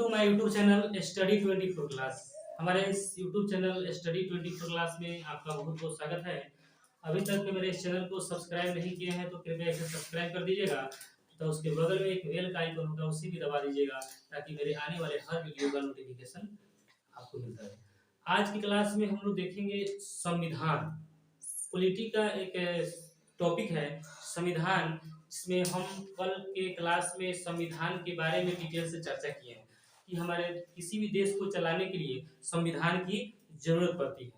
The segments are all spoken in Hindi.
To my YouTube channel study 24 class. हमारे इस यूट्यूब चैनल स्टडी 24 क्लास में आपका बहुत बहुत स्वागत है। अभी तक के मेरे इस चैनल को सब्सक्राइब नहीं किए हैं तो कृपया इसे सब्सक्राइब कर दीजिएगा। तो उसके बगल में एक बेल का आइकन होगा, उसी भी दबा दीजिएगा ताकि मेरे आने वाले हर वीडियो का नोटिफिकेशन आपको मिलता रहे। आज की क्लास में हम लोग देखेंगे संविधान। पॉलिटी का एक टॉपिक है संविधान। इसमें हम कल के क्लास में संविधान के बारे में डिटेल से चर्चा किए हैं कि हमारे किसी भी देश को चलाने के लिए संविधान की जरूरत पड़ती है।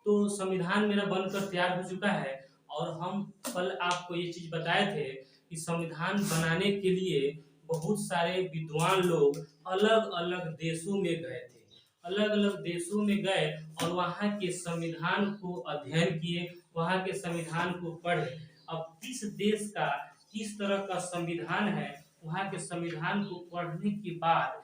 तो संविधान मेरा बनकर तैयार हो चुका है और हम कल आपको ये चीज बताए थे कि संविधान बनाने के लिए बहुत सारे विद्वान लोग अलग अलग देशों में गए थे। अलग अलग देशों में गए और वहाँ के संविधान को अध्ययन किए, वहाँ के संविधान को पढ़े। अब किस देश का किस तरह का संविधान है, वहाँ के संविधान को पढ़ने के बाद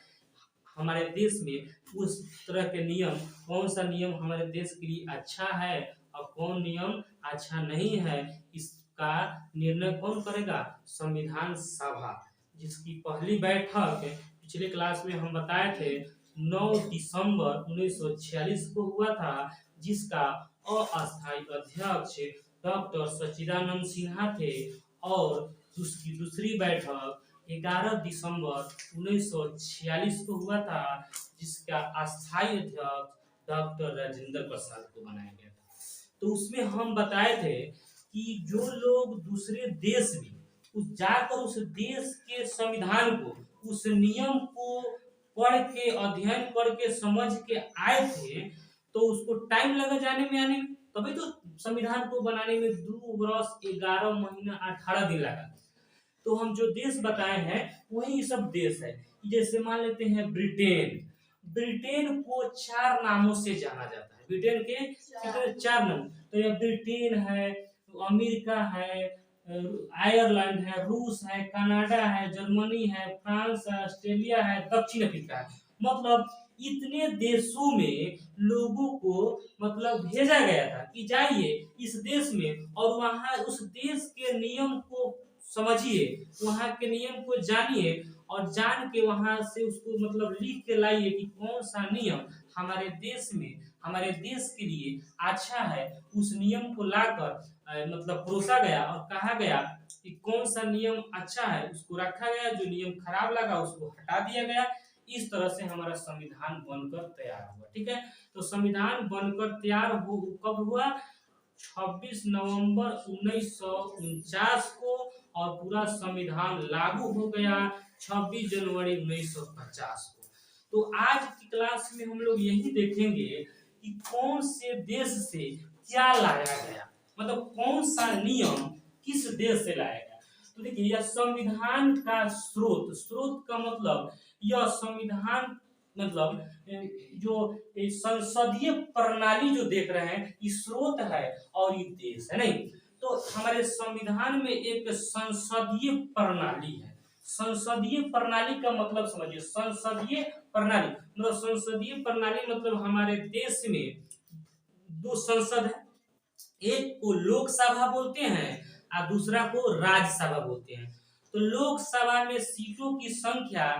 हमारे देश में उस तरह के नियम, कौन सा नियम हमारे देश के लिए अच्छा है और कौन नियम अच्छा नहीं है, इसका निर्णय कौन करेगा? संविधान सभा, जिसकी पहली बैठक पिछले क्लास में हम बताए थे 9 दिसंबर 1946 को हुआ था, जिसका अस्थायी अध्यक्ष डॉक्टर सच्चिदानंद सिन्हा थे। और उसकी दूसरी बैठक 11 दिसंबर 1946 को हुआ था, जिसका अस्थायी अध्यक्ष डॉक्टर राजेंद्र प्रसाद को बनाया गया था। तो उसमें हम बताए थे कि जो लोग दूसरे देश में जाकर उस देश के संविधान को, उस नियम को पढ़ के अध्ययन करके समझ के आए थे, तो उसको टाइम लगा जाने में, आने में। तभी तो संविधान को बनाने में 2 वर्ष 11 महीना 18 दिन लगा। तो हम जो देश बताए हैं वही सब देश है। जैसे मान लेते हैं ब्रिटेन। ब्रिटेन को 4 नामों से जाना जाता है। ब्रिटेन के 4 नाम, तो ये ब्रिटेन है, अमेरिका है, आयरलैंड है, रूस है, कनाडा है, जर्मनी है, फ्रांस है, ऑस्ट्रेलिया है, दक्षिण अफ्रीका है। मतलब इतने देशों में लोगों को मतलब भेजा गया था कि जाइए इस देश में और वहां उस देश के नियम को समझिए, वहां के नियम को जानिए और जान के वहां से उसको मतलब लिख के लाइए कि कौन सा नियम हमारे देश में, हमारे देश के लिए अच्छा है। उस नियम को लाकर मतलब परोसा गया और कहा गया कि कौन सा नियम अच्छा है उसको रखा गया, जो नियम खराब लगा उसको हटा दिया गया। इस तरह से हमारा संविधान बनकर तैयार हुआ। ठीक है, तो संविधान बनकर तैयार हो कब हुआ? 26 नवंबर 1949 को, और पूरा संविधान लागू हो गया 26 जनवरी 1950 को। तो आज की क्लास में हम लोग यही देखेंगे कि कौन से देश से क्या लाया गया, मतलब कौन सा नियम किस देश से लाया गया। तो देखिए, यह संविधान का स्रोत का मतलब, यह संविधान मतलब जो संसदीय प्रणाली जो देख रहे हैं, ये स्रोत है और ये देश है। नहीं तो हमारे संविधान में एक संसदीय प्रणाली है। संसदीय प्रणाली का मतलब समझिए, संसदीय प्रणाली मतलब, संसदीय प्रणाली मतलब हमारे देश में 2 संसद है। एक को लोकसभा बोलते हैं और दूसरा को राज्यसभा बोलते हैं। तो लोकसभा में सीटों की संख्या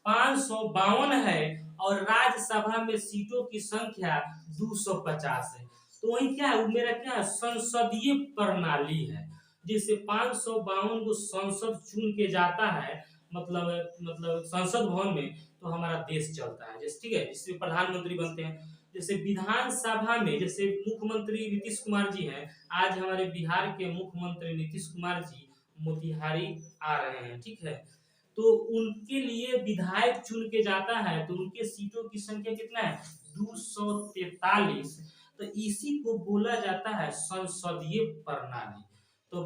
552 है और राज्यसभा में सीटों की संख्या 250 है। तो वही क्या है, मेरा क्या संसदीय प्रणाली है। जैसे 552 को संसद चुन के जाता है, मतलब संसद भवन में, तो हमारा देश चलता है। जैसे ठीक है, जिसमें प्रधानमंत्री बनते हैं। जैसे विधानसभा में, जैसे मुख्यमंत्री नीतीश कुमार जी हैं, आज हमारे बिहार के मुख्यमंत्री नीतीश कुमार जी मोतिहारी आ रहे हैं। ठीक है, तो उनके लिए विधायक चुन के जाता है, तो उनके सीटों की संख्या कितना है? 243। तो इसी को बोला जाता है संसदीय प्रणाली। तो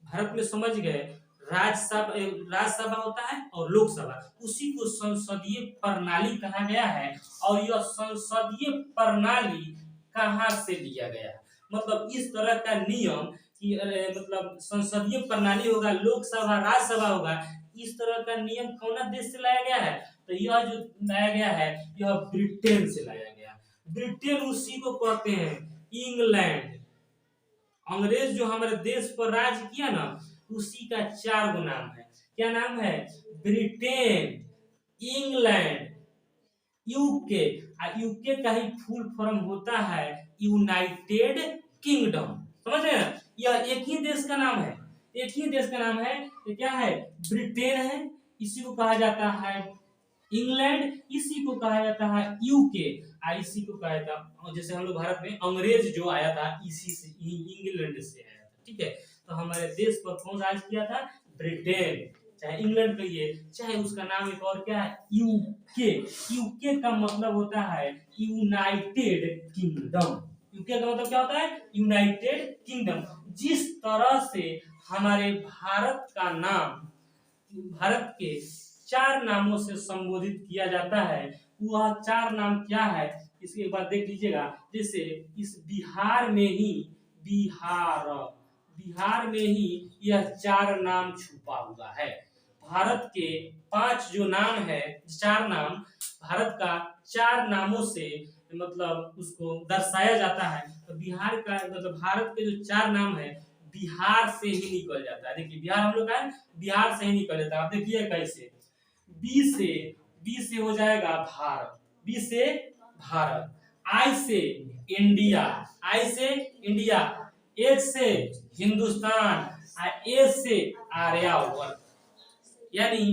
भारत में समझ गए, राज्यसभा होता है और लोकसभा, उसी को संसदीय प्रणाली कहा गया है। और यह संसदीय प्रणाली कहाँ से लिया गया, मतलब इस तरह का नियम कि मतलब संसदीय प्रणाली होगा, लोकसभा राज्यसभा होगा, इस तरह का नियम कौन देश से लाया गया है? तो यह जो लाया गया है, यह ब्रिटेन से लाया गया। ब्रिटेन उसी को कहते हैं इंग्लैंड। अंग्रेज जो हमारे देश पर राज किया ना, उसी का 4 गो नाम है। क्या नाम है? Britain, England, UK. यूके का ही फुल फॉर्म होता है यूनाइटेड किंगडम। समझ रहे हैं? यह एक ही देश का नाम है, एक ही देश का नाम है। ये क्या है? ब्रिटेन है, इसी को कहा जाता है इंग्लैंड, इसी को कहा जाता है यूके, इसी को कहा जाता है, जैसे हम लोग भारत में अंग्रेज जो आया था इसी से, इंग्लैंड से आया था। ठीक है, तो हमारे देश पर कौन राज किया था? ब्रिटेन, चाहे इंग्लैंड कहिए, चाहे उसका नाम एक और क्या है? यूके। यूके का मतलब होता है यूनाइटेड किंगडम। यूके का मतलब क्या होता है? United kingdom. जिस तरह से हमारे भारत का नाम भारत के 4 नामों से संबोधित किया जाता है, वह 4 नाम क्या है इसके बाद देख लीजिएगा। जैसे इस बिहार में ही बिहार बिहार में ही यह 4 नाम छुपा हुआ है। भारत के 5 जो नाम है, 4 नाम भारत का 4 नामों से मतलब उसको दर्शाया जाता है। तो बिहार का मतलब भारत के जो 4 नाम है बिहार से ही निकल जाता है। देखिए बिहार हम लोग का है, बिहार से ही निकल जाता है। आप देखिए कैसे, बी से हो जाएगा भारत, बी से भारत, आई से इंडिया, एच से हिंदुस्तान, ए से आर्यावर्त। यानी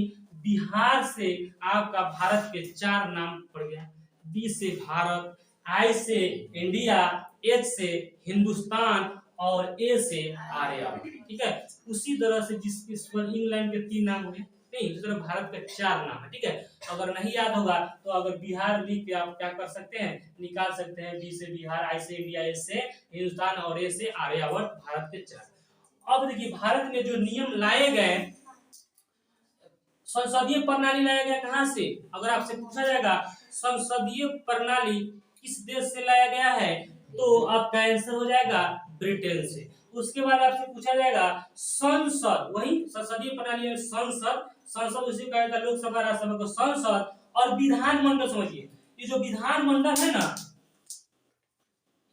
बिहार से आपका भारत के 4 नाम पड़ गया। बी से भारत, आई से इंडिया, एच से हिंदुस्तान और ए से आर्यावर्त। ठीक है, उसी तरह से इस पर इंग्लैंड के 3 नाम हो गए, नहीं इस तरह भारत के 4 नाम है। ठीक है, अगर नहीं याद होगा तो अगर बिहार लिख के आप क्या कर सकते हैं, निकाल सकते हैं। बी से बिहार, आई से इंडिया, एच से हिंदुस्तान और ए से आर्यावर्त, भारत के 4। अब देखिए भारत में जो नियम लाए गए, संसदीय प्रणाली लाया गया कहां से? अगर आपसे पूछा जाएगा संसदीय प्रणाली किस देश से लाया गया है, तो आपका आंसर हो जाएगा ब्रिटेन से। उसके बाद आपसे पूछा जाएगा संसद, वही संसदीय प्रणाली में संसद, संसद उसी कहा जाता है लोकसभा राज्यसभा को संसद। और विधानमंडल समझिए, ये जो विधानमंडल है ना,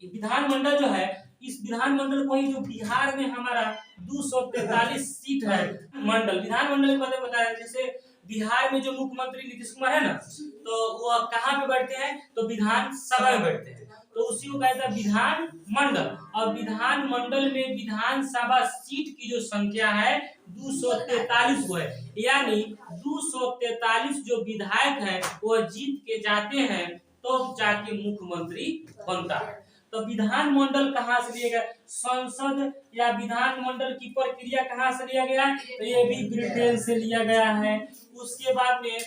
ये विधानमंडल जो है, इस विधानमंडल को ही जो बिहार में हमारा 243 सीट है मंडल, विधानमंडल के बारे में बता रहे हैं। जैसे बिहार में जो मुख्यमंत्री नीतीश कुमार है ना, तो वो कहाँ पे बैठते हैं? तो विधानसभा में बैठते हैं, तो उसी को कहता है विधानमंडल। और विधानमंडल में विधानसभा सीट की जो संख्या है 243 है। यानी 243 जो विधायक है वो जीत के जाते हैं तो जाके मुख्यमंत्री बनता है। तो विधानमंडल कहाँ से लिया गया? संसद या विधानमंडल की प्रक्रिया कहाँ से लिया गया? तो ये भी ब्रिटेन से लिया गया है। उसके बाद में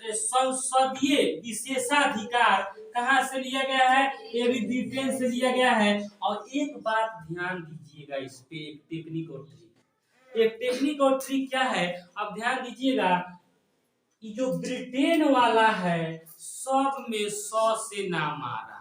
संसदीय विशेषाधिकार कहाँ से लिया गया है? ये भी ब्रिटेन से लिया गया है। और एक बात ध्यान दीजिएगा, इस पे एक टेक्निक और ट्रिक, एक टेक्निक और ट्रिक क्या है अब ध्यान दीजिएगा। ये जो ब्रिटेन वाला है सब में 100 से नाम आ रहा है।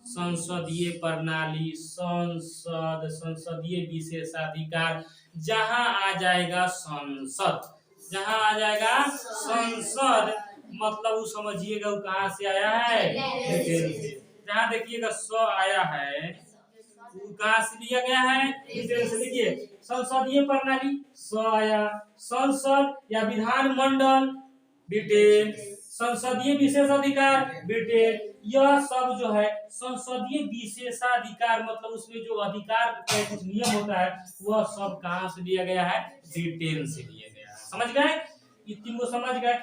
संसदीय प्रणाली, संसद, संसदीय विशेषाधिकार, जहां आ जाएगा संसद, जहां आ जाएगा संसद मतलब वो समझिएगा वो कहां से आया है? ब्रिटेन से। जहां देखिएगा 100 आया है वो कहां से लिया गया है? ब्रिटेन से। देखिए संसदीय प्रणाली 100 आया, संसद या विधानमंडल ब्रिटेन, संसदीय विशेषाधिकार ब्रिटेन। यह सब जो है संसदीय विशेषाधिकार मतलब उसमें जो अधिकार का कुछ नियम होता है वह सब कहां से लिया गया है? ब्रिटेन से लिया गया है। समझ गए? ये तीन को समझ गए।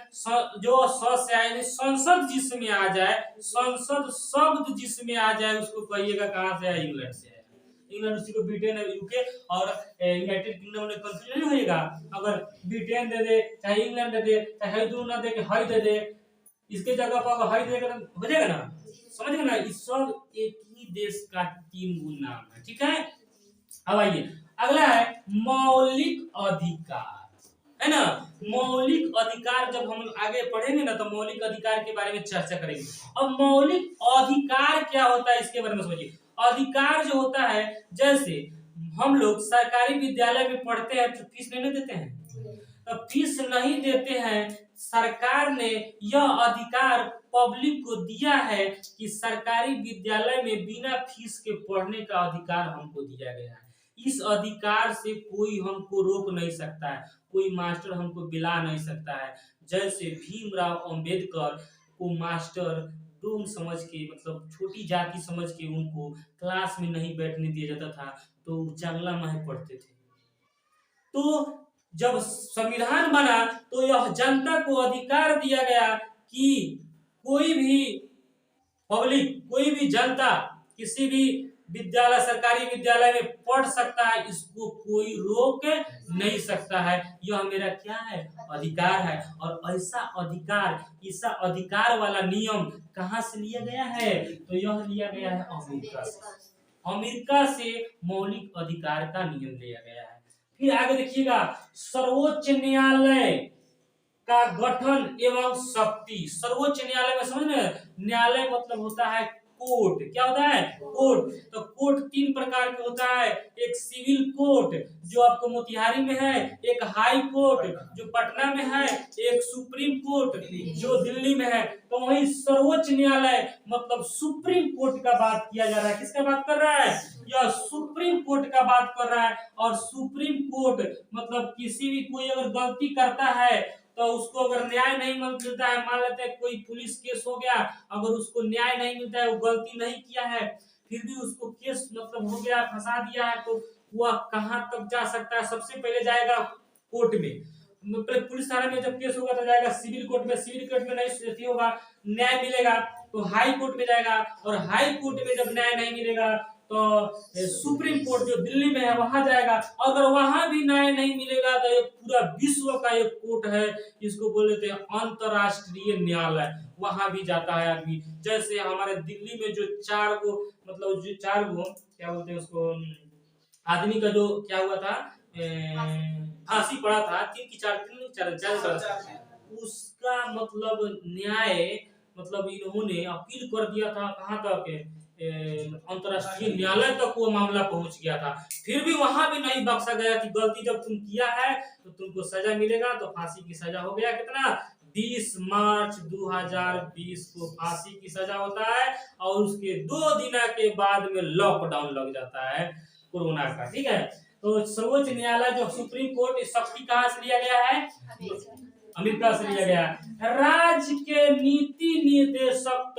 जो स से आए, संसद जिसमें आ जाए, संसद शब्द जिसमें आ जाए उसको कहिएगा कहां से है? इंग्लैंड से है। इंग्लैंड उसी को ब्रिटेन, यूके और यूनाइटेड किंगडम में कंफ्यूजन नहीं होएगा। अगर ब्रिटेन दे दे चाहे इंग्लैंड दे दे चाहे दोनों ना दे के हई दे दे, इसके जगह पर अगर हई देगा तो हो जाएगा ना। समझ गए ना? इस सब एक ही देश का 3 गुण नाम है। ठीक है, अब आइए अगला है मौलिक अधिकार, है ना। मौलिक अधिकार जब हम आगे पढ़ेंगे ना तो मौलिक अधिकार के बारे में चर्चा करेंगे। अब मौलिक अधिकार क्या होता है इसके बारे में समझिए। अधिकार जो होता है, जैसे हम लोग सरकारी विद्यालय में पढ़ते हैं तो फीस नहीं देते हैं, तो फीस नहीं देते हैं। सरकार ने यह अधिकार पब्लिक को दिया है कि सरकारी विद्यालय में बिना फीस के पढ़ने का अधिकार हमको दिया गया है। इस अधिकार से कोई हमको रोक नहीं सकता है, कोई मास्टर हमको बिला नहीं सकता है। जैसे भीमराव अंबेडकर को मास्टर डोम समझ के, मतलब छोटी जाति समझ के उनको क्लास में नहीं बैठने दिया जाता था, तो जंगला में पढ़ते थे। तो जब संविधान बना तो यह जनता को अधिकार दिया गया कि कोई भी पब्लिक, कोई भी जनता किसी भी विद्यालय, सरकारी विद्यालय में पढ़ सकता है, इसको कोई रोक नहीं सकता है। यह मेरा क्या है? अधिकार है। और ऐसा अधिकार वाला नियम कहाँ से लिया गया है? तो यह लिया गया है अमेरिका से। अमेरिका से मौलिक अधिकार का नियम लिया गया है। फिर आगे देखिएगा, सर्वोच्च न्यायालय का गठन एवं शक्ति। सर्वोच्च न्यायालय में समझ में, न्यायालय मतलब होता है कोर्ट। क्या होता है? कोर्ट। तो कोर्ट तीन प्रकार के होता है, एक सिविल कोर्ट जो आपको मोतिहारी में है, एक हाई कोर्ट जो पटना में है, एक सुप्रीम कोर्ट जो दिल्ली में है। तो वही सर्वोच्च न्यायालय मतलब सुप्रीम कोर्ट का बात किया जा रहा है। किसका बात कर रहा है? यह सुप्रीम कोर्ट का बात कर रहा है। और सुप्रीम कोर्ट मतलब किसी भी कोई अगर गलती करता है तो उसको अगर न्याय नहीं मिलता है, मान लेते हैं कोई पुलिस केस हो गया, अगर उसको न्याय नहीं मिलता है, वो गलती नहीं किया है, फिर भी उसको केस मतलब हो गया, फंसा दिया है, तो वह कहां तक जा सकता है? सबसे पहले जाएगा कोर्ट में, मतलब पुलिस थाने में जब केस होगा तो जाएगा सिविल कोर्ट में। सिविल कोर्ट में नहीं होगा, न्याय मिलेगा तो हाई कोर्ट में जाएगा, और हाई कोर्ट में जब न्याय नहीं मिलेगा तो सुप्रीम कोर्ट जो दिल्ली में है वहां जाएगा। अगर वहां भी न्याय नहीं मिलेगा तो ये पूरा विश्व का एक कोर्ट है, इसको बोल देते हैं अंतरराष्ट्रीय न्यायालय, वहां भी जाता है आदमी। जैसे हमारे दिल्ली में जो चार गो क्या बोलते हैं उसको, आदमी का जो क्या हुआ था, फांसी पड़ा था, चार उसका मतलब न्याय, मतलब इन्होंने अपील कर दिया था कहाँ तक, अंतरराष्ट्रीय न्यायालय तक वो मामला पहुंच गया था। फिर भी वहां भी नहीं बख्शा गया कि गलती जब तुम किया है तो तुमको सजा मिलेगा। तो फांसी की सजा हो गया कितना, 20 मार्च 2020 को फांसी की सजा होता है, और उसके 2 दिन के बाद में लॉकडाउन लग जाता है कोरोना का। ठीक है, तो सर्वोच्च न्यायालय जो सुप्रीम कोर्ट, इस शक्ति कहाँ से लिया गया है? अमेरिका से लिया गया। राज्य के नीति निर्देशक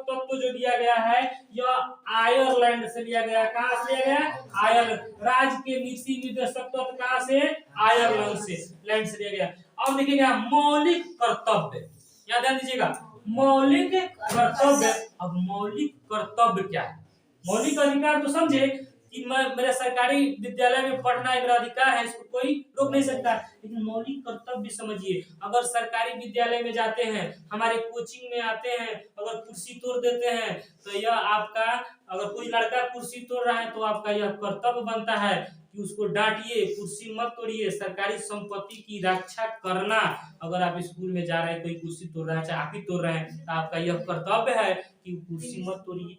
तत्व जो लिया गया है, यह आयरलैंड से लिया गया। कहाँ से लिया गया? आयरलैंड। राज्य के नीति निर्देशक तत्व कहाँ से? आयरलैंड से लिया गया। अब देखिएगा मौलिक कर्तव्य, याद दीजिएगा, मौलिक कर्तव्य। अब मौलिक कर्तव्य क्या है? मौलिक अधिकार तो समझे कि मेरे सरकारी विद्यालय में पढ़ना मेरा अधिकार है, इसको कोई रोक नहीं सकता। लेकिन मौलिक कर्तव्य समझिए, अगर सरकारी विद्यालय में जाते हैं, हमारे कोचिंग में आते हैं, अगर कुर्सी तोड़ देते हैं तो यह आपका, अगर कोई लड़का कुर्सी तोड़ रहा है तो आपका यह कर्तव्य बनता है कि उसको डांटिए, कुर्सी मत तोड़िए, सरकारी संपत्ति की रक्षा करना। अगर आप स्कूल में जा रहे हैं, कोई कुर्सी तोड़ रहा है, चाहे आप ही तोड़ रहे हैं, तो आपका यह कर्तव्य है कि कुर्सी मत तोड़िए,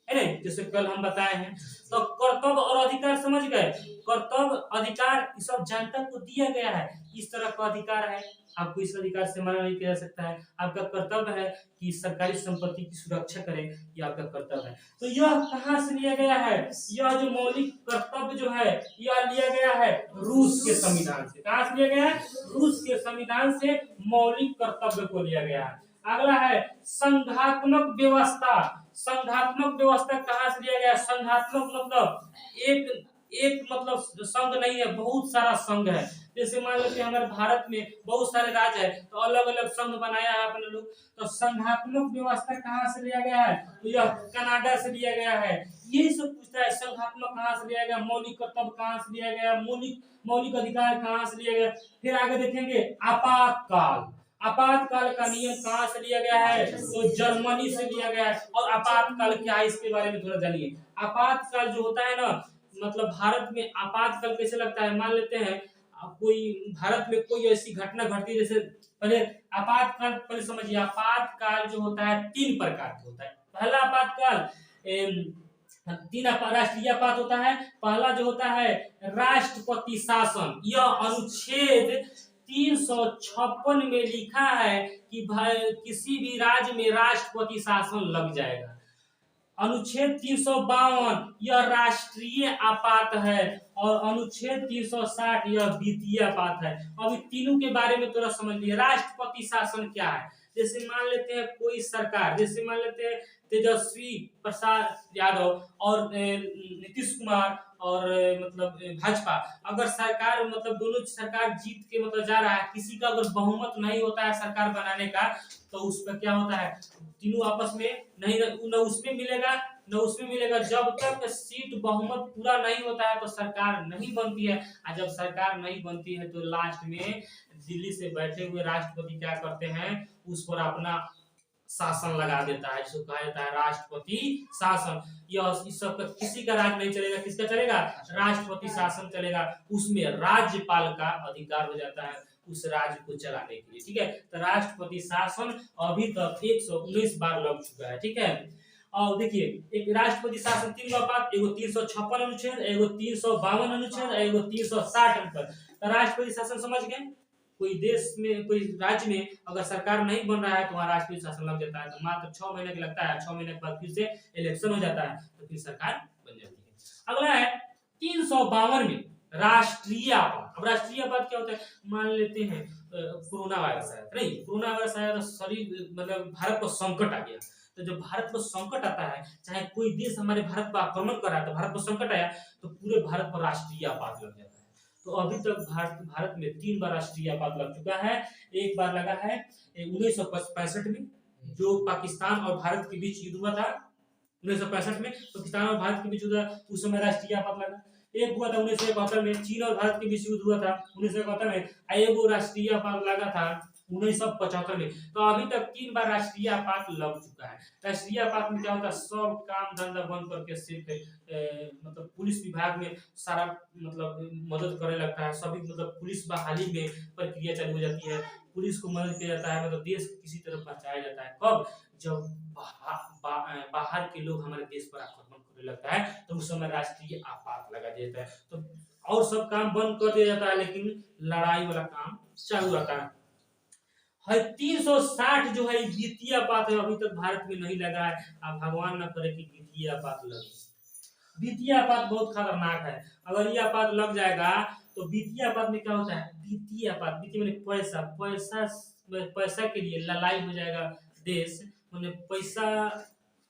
है ना, जैसे कल हम बताए हैं। तो कर्तव्य और अधिकार समझ गए। कर्तव्य अधिकार सब जनता को दिया गया है, इस तरह का अधिकार है, आपको इस अधिकार से मना नहीं किया जा सकता है। आपका कर्तव्य है कि सरकारी संपत्ति की सुरक्षा करें, यह आपका कर्तव्य है। तो यह कहाँ से लिया गया है? यह जो मौलिक कर्तव्य जो है, यह लिया गया है रूस के संविधान से। कहाँ से लिया गया है? रूस के संविधान से मौलिक कर्तव्य को लिया गया है। अगला है संघात्मक व्यवस्था। संघात्मक व्यवस्था कहाँ से लिया गया? संघात्मक मतलब एक मतलब संघ नहीं है, बहुत सारा संघ है। जैसे मान लो कि हमारे भारत में बहुत सारे राज्य है, तो अलग अलग संघ बनाया है अपने लोग। तो संघात्मक व्यवस्था कहाँ से लिया गया है? तो यह कनाडा से लिया गया है। यही सब पूछता है, संघात्मक कहाँ से लिया गया, मौलिक कर्तव्य कहाँ से लिया गया, मौलिक अधिकार कहाँ से लिया गया। फिर आगे देखेंगे आपातकाल। आपातकाल का नियम कहाँ से लिया गया है? तो जर्मनी से लिया गया है। और आपातकाल क्या है इसके बारे में थोड़ा जानिए। आपातकाल जो होता है ना, मतलब भारत में आपातकाल कैसे लगता है, मान लेते हैं कोई भारत में कोई ऐसी घटना घटती है, जैसे पहले आपातकाल पहले समझिए। आपातकाल जो होता है 3 प्रकार का होता है। पहला आपातकाल 3 राष्ट्रीय आपात होता है। पहला जो होता है राष्ट्रपति शासन, यह अनुच्छेद 356 में लिखा है कि किसी भी राज्य में राष्ट्रपति शासन लग जाएगा। अनुच्छेद 352 यह राष्ट्रीय आपात है और अनुच्छेद 360 यह वित्तीय आपात है। अब इन तीनों के बारे में थोड़ा समझ लिए। राष्ट्रपति शासन क्या है? जैसे मान लेते हैं कोई सरकार, जैसे मान लेते हैं तेजस्वी प्रसाद यादव और नीतीश कुमार और मतलब भाजपा, अगर सरकार मतलब दोनों सरकार जीत के मतलब जा रहा है, किसी का अगर बहुमत नहीं होता है सरकार बनाने का, तो उस पर क्या होता है, तीनों आपस में नहीं, न उसमें मिलेगा न उसमें मिलेगा। जब तक सीट बहुमत पूरा नहीं होता है तो सरकार नहीं बनती है। और जब सरकार नहीं बनती है तो लास्ट में दिल्ली से बैठे हुए राष्ट्रपति क्या करते हैं, उस पर अपना शासन लगा देता है, जिसको कहा जाता है राष्ट्रपति शासन। यह इस सब का किसी का राज नहीं चलेगा, किसका चलेगा? राष्ट्रपति शासन चलेगा। उसमें राज्यपाल का अधिकार हो जाता है उस राज्य को चलाने के लिए। ठीक है, तो राष्ट्रपति शासन अभी तक 119 बार लग चुका है। ठीक है, और देखिए एक राष्ट्रपति शासन तीन गो बात, एगो 356 अनुच्छेद, एगो 352 अनुच्छेद, एगो 360 अनुच्छेद। तो राष्ट्रपति शासन समझ गए। कोई देश में कोई राज्य में अगर सरकार नहीं बन रहा है तो वहाँ राष्ट्रपति शासन लग जाता है, तो मात्र 6 महीने का लगता है। 6 महीने के बाद फिर से इलेक्शन हो जाता है तो फिर सरकार बन जाती है। अगला है 352 में राष्ट्रीय आपात। अब राष्ट्रीय आपात क्या होता है? मान लेते हैं कोरोना वायरस आया, नहीं कोरोना वायरस आया तो शरीर मतलब भारत को संकट आ गया। तो जब भारत को संकट आता है, चाहे कोई देश हमारे भारत पर आक्रमण कर रहा है, तो भारत को संकट आया तो पूरे भारत पर राष्ट्रीय आपात लग जाता है। तो अभी तक भारत में 3 बार राष्ट्रीय आपात लग चुका है। एक बार लगा है 1965 में, जो पाकिस्तान और भारत के बीच युद्ध हुआ था। 1965 में पाकिस्तान और भारत के बीच हुआ, उस समय राष्ट्रीय आपात लगा। एक हुआ था 1971 में, चीन और भारत के बीच युद्ध हुआ था 1971 में, एक राष्ट्रीय आपात लगा था 1975 में। तो अभी तक 3 बार राष्ट्रीय आपात लग चुका है। राष्ट्रीय आपात में क्या होता है? सब काम धंधा बंद करके सिर्फ मतलब पुलिस विभाग में सारा मतलब मदद करने लगता है। सभी मतलब पुलिस बहाली में प्रक्रिया चालू हो जाती है, पुलिस को मदद किया जाता है, मतलब देश किसी तरफ बचाया जाता है। कब? जब बाहर के लोग हमारे देश पर आक्रमण करने लगता है तो उस समय राष्ट्रीय आपात लगा देता है। तो और सब काम बंद कर दिया जाता है, लेकिन लड़ाई वाला काम चालू रहता है। 360 जो है वित्तीय आपात है, अभी तक भारत में नहीं लगा है। आप भगवान न करे कि वित्तीय आपात लगे। वित्तीय आपात बहुत खतरनाक है। अगर ये आपात लग जाएगा तो वित्तीय आपात में क्या होता है? वित्तीय आपात, वित्तीय माने पैसा, पैसा के लिए लड़ाई हो जाएगा देश, माने पैसा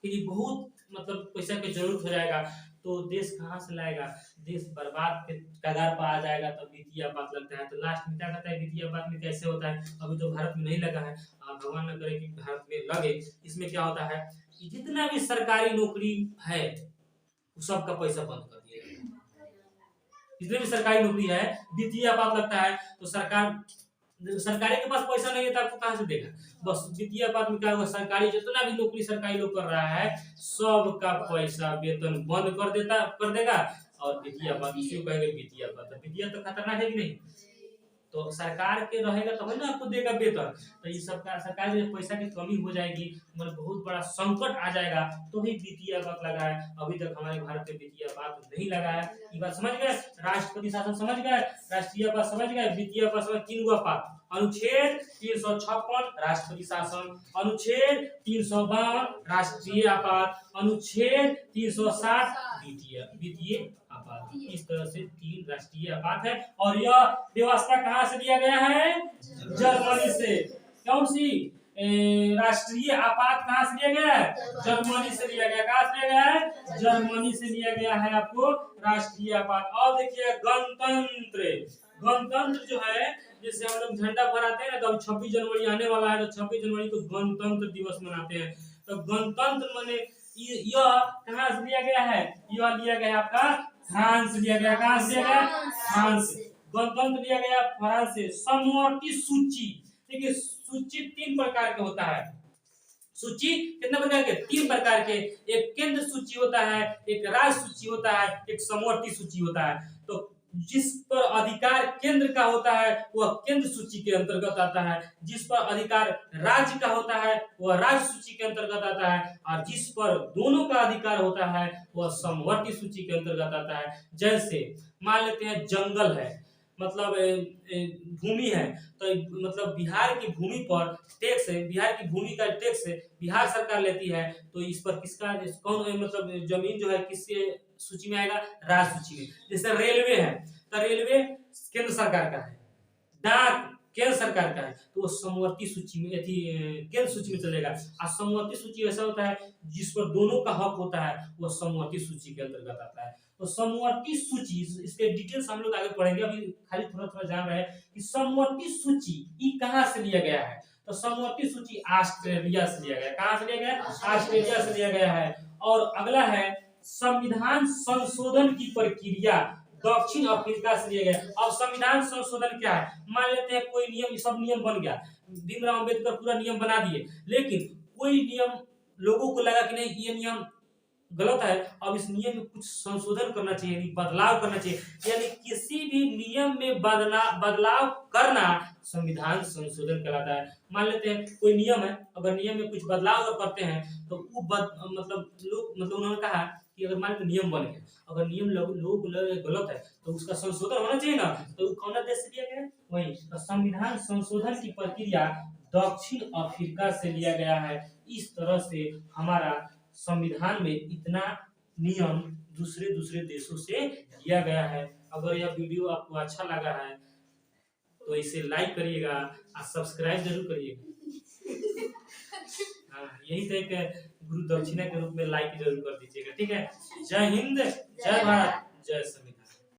के लिए बहुत मतलब पैसा की जरूरत हो जाएगा, तो देश कहाँ से लाएगा? देश बर्बाद के कगार पर आ जाएगा, तब वित्तीय आपात लगता है। तो लास्ट में क्या कहता है वित्तीय आपात में कैसे होता है? अभी तो भारत में नहीं लगा है, भगवान न करे कि भारत में लगे। इसमें क्या होता है कि जितना भी सरकारी नौकरी है सबका पैसा बंद कर दिया जाएगा। जितने भी सरकारी नौकरी है, वित्तीय आपात लगता है तो सरकारी के पास पैसा नहीं है तो आपको कहां से देगा? बस वित्तीय आपात में क्या होगा? सरकारी जितना भी नौकरी सरकारी लोग कर रहा है सबका पैसा वेतन बंद कर देगा, और वित्तीय आपात इसी को कहेंगे वित्तीय आपात। वित्तीय तो खतरनाक है कि नहीं? तो सरकार के रहेगा तो है ना आपको देगा वेतन। तो ये सबका सरकार में पैसा की कमी हो जाएगी, मतलब बहुत बड़ा संकट आ जाएगा, तो भी वित्तीय आपात लगा है। अभी तक हमारे भारत में वित्तीय आपात नहीं लगा है। ये बात समझ गए? राष्ट्रपति शासन समझ गए, राष्ट्रीय आपात समझ गए, वित्तीय आपात समझ। 3 गो आपात, अनुच्छेद 356 राष्ट्रपति शासन, अनुच्छेद 352 राष्ट्रीय आपात, अनुच्छेद 360 वित्तीय आपात। इस तरह से 3 राष्ट्रीय आपात है। और यह व्यवस्था कहाँ से लिया गया है? जर्मनी से। कौन सी राष्ट्रीय आपात कहाँ से लिया गया है? जर्मनी से लिया गया। कहाँ से लिया गया है? जर्मनी से लिया गया है आपको राष्ट्रीय आपात। और देखिए गणतंत्र जो है, जैसे हम लोग झंडा फहराते हैं ना, तो अब 26 जनवरी आने वाला है, तो 26 जनवरी को गणतंत्र दिवस मनाते हैं। तो गणतंत्र माने यह कहाँ से लिया गया है? यह लिया गया आपका फ्रांस लिया गया। कहाँ से लिया गया? फ्रांस। गणतंत्र लिया गया फ्रांस से। समवर्ती सूची, देखिए सूची 3 प्रकार के होता है। सूची कितने प्रकार के? 3 प्रकार के। एक केंद्र सूची होता है, एक राज्य सूची होता है, एक समवर्ती सूची होता है। तो जिस पर अधिकार केंद्र का होता है वह केंद्र सूची के अंतर्गत आता है, जिस पर अधिकार राज्य का होता है वह राज्य सूची के अंतर्गत आता है, और जिस पर दोनों का अधिकार होता है वह समवर्ती सूची के अंतर्गत आता है। जैसे मान लेते हैं जंगल है, मतलब भूमि है, तो मतलब बिहार की भूमि पर टैक्स है, बिहार की भूमि का टैक्स बिहार सरकार लेती है, तो इस पर किसका कौन मतलब जमीन जो है किसके सूची में आएगा? राज्य सूची में। जैसे रेलवे है, तो रेलवे केंद्र सरकार का है, डाक केंद्र सरकार का है, तो वो समवर्ती सूची में केंद्र सूची में चलेगा। और समवर्ती सूची ऐसा होता है जिस पर दोनों का हक होता है, वो समवर्ती सूची के अंतर्गत आता है। तो समवर्ती सूची, इसके डिटेल्स हम लोग आगे पढ़ेंगे, अभी खाली थोड़ा थोड़ा जान रहे हैं कि समवर्ती सूची ये कहाँ से लिया गया है। तो समवर्ती सूची ऑस्ट्रेलिया से लिया गया है। कहाँ से लिया गया है? ऑस्ट्रेलिया से लिया गया है। और अगला है संविधान संशोधन की प्रक्रिया, दक्षिण अफ्रीका से लिया गया। अब संविधान संशोधन क्या है? मान लेते हैं कोई नियम, सब नियम बन गया, भीमराव अंबेडकर पूरा नियम बना दिए, लेकिन कोई नियम लोगों को लगा कि नहीं ये नियम गलत है, अब इस नियम में कुछ संशोधन करना चाहिए, यानी बदलाव करना चाहिए। यानी किसी भी नियम में बदलाव करना संविधान संशोधन कहलाता है। मान लेते हैं कोई नियम है, अगर नियम में कुछ बदलाव अगर करते हैं तो वो मतलब उन्होंने कहा कि अगर मान लो नियम बन गया, अगर नियम लोगों को लगे गलत है तो उसका संशोधन होना चाहिए ना, तो वो कौन देश से लिया गया? वही तो संविधान संशोधन की प्रक्रिया दक्षिण अफ्रीका से लिया गया है। इस तरह से हमारा संविधान में इतना नियम दूसरे दूसरे देशों से लिया गया है। अगर यह वीडियो आपको अच्छा लगा है तो इसे लाइक करिएगा और सब्सक्राइब जरूर करिएगा। यही तो एक गुरु दक्षिणा के रूप में लाइक जरूर कर दीजिएगा। ठीक है। जय हिंद, जय भारत, जय संविधान।